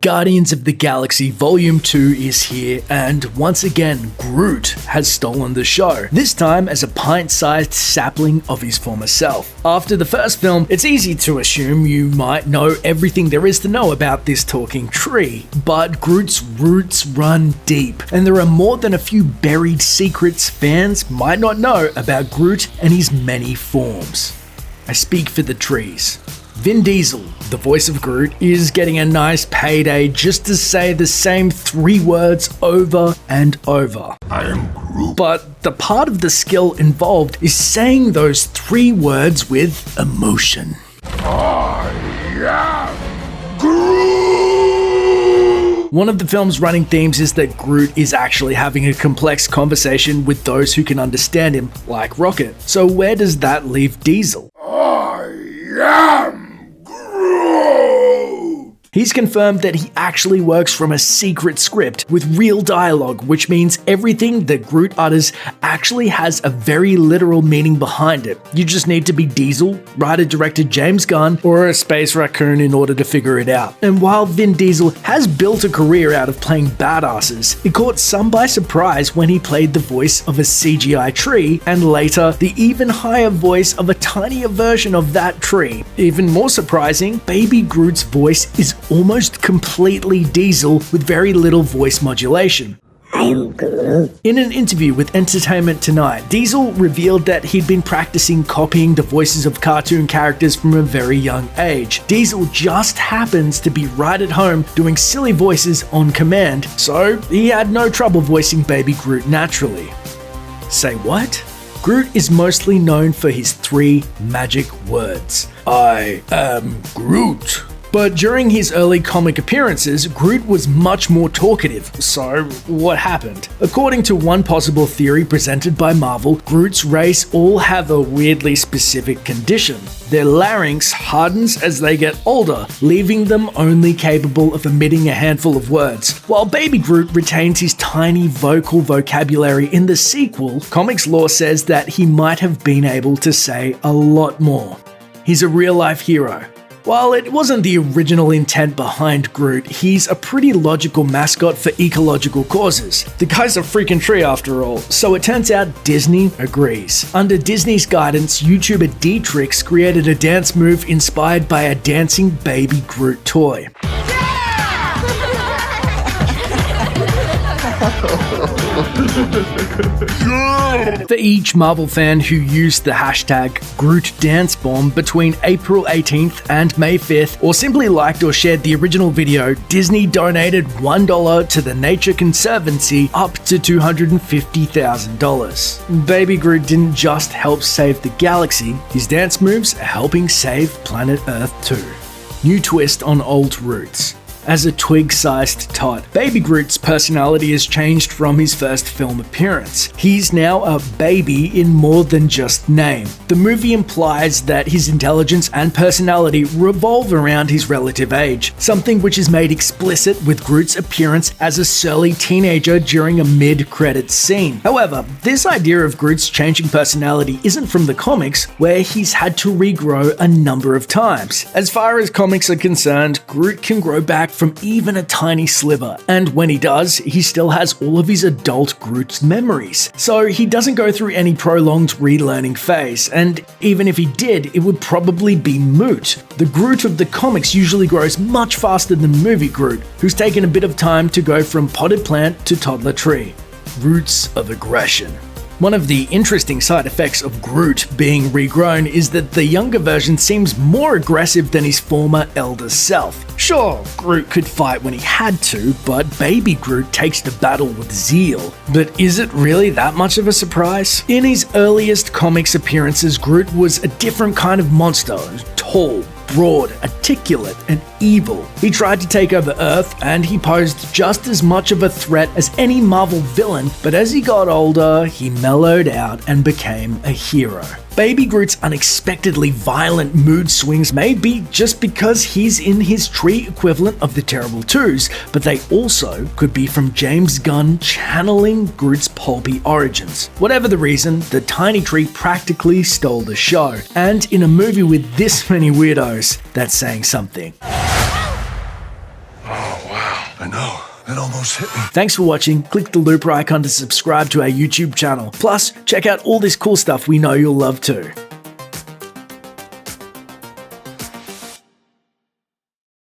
Guardians of the Galaxy Volume 2 is here, and once again, Groot has stolen the show, this time as a pint-sized sapling of his former self. After the first film, it's easy to assume you might know everything there is to know about this talking tree, but Groot's roots run deep, and there are more than a few buried secrets fans might not know about Groot and his many forms. I speak for the trees. Vin Diesel, the voice of Groot, is getting a nice payday just to say the same 3 words over and over. I am Groot. But the part of the skill involved is saying those 3 words with emotion. I am Groot. One of the film's running themes is that Groot is actually having a complex conversation with those who can understand him, like Rocket. So where does that leave Diesel? I am Groot! He's confirmed that he actually works from a secret script with real dialogue, which means everything that Groot utters actually has a very literal meaning behind it. You just need to be Diesel, writer-director James Gunn, or a space raccoon in order to figure it out. And while Vin Diesel has built a career out of playing badasses, it caught some by surprise when he played the voice of a CGI tree, and later, the even higher voice of a tinier version of that tree. Even more surprising, Baby Groot's voice is almost completely Diesel with very little voice modulation. I am Groot. In an interview with Entertainment Tonight, Diesel revealed that he'd been practicing copying the voices of cartoon characters from a very young age. Diesel just happens to be right at home doing silly voices on command, so he had no trouble voicing Baby Groot naturally. Say what? Groot is mostly known for his 3 magic words. I am Groot. But during his early comic appearances, Groot was much more talkative, so what happened? According to one possible theory presented by Marvel, Groot's race all have a weirdly specific condition. Their larynx hardens as they get older, leaving them only capable of emitting a handful of words. While Baby Groot retains his tiny vocal vocabulary in the sequel, comics lore says that he might have been able to say a lot more. He's a real-life hero. While it wasn't the original intent behind Groot, he's a pretty logical mascot for ecological causes. The guy's a freaking tree after all, so it turns out Disney agrees. Under Disney's guidance, YouTuber Dietrich created a dance move inspired by a dancing Baby Groot toy. For each Marvel fan who used the hashtag GrootDanceBomb between April 18th and May 5th, or simply liked or shared the original video, Disney donated $1 to the Nature Conservancy up to $250,000. Baby Groot didn't just help save the galaxy, his dance moves are helping save planet Earth too. New twist on old roots. As a twig-sized tot, Baby Groot's personality has changed from his first film appearance. He's now a baby in more than just name. The movie implies that his intelligence and personality revolve around his relative age, something which is made explicit with Groot's appearance as a surly teenager during a mid-credits scene. However, this idea of Groot's changing personality isn't from the comics, where he's had to regrow a number of times. As far as comics are concerned, Groot can grow back from even a tiny sliver, and when he does, he still has all of his adult Groot's memories. So he doesn't go through any prolonged relearning phase, and even if he did, it would probably be moot. The Groot of the comics usually grows much faster than movie Groot, who's taken a bit of time to go from potted plant to toddler tree. Roots of aggression. One of the interesting side effects of Groot being regrown is that the younger version seems more aggressive than his former elder self. Sure, Groot could fight when he had to, but Baby Groot takes to battle with zeal. But is it really that much of a surprise? In his earliest comics appearances, Groot was a different kind of monster, tall, broad, articulate, and evil. He tried to take over Earth, and he posed just as much of a threat as any Marvel villain, but as he got older, he mellowed out and became a hero. Baby Groot's unexpectedly violent mood swings may be just because he's in his tree equivalent of the Terrible Twos, but they also could be from James Gunn channeling Groot's pulpy origins. Whatever the reason, the tiny tree practically stole the show, and in a movie with this many weirdos, that's saying something. Oh, wow. I know. It almost hit me. Thanks for watching. Click the looper icon to subscribe to our YouTube channel. Plus, check out all this cool stuff we know you'll love too.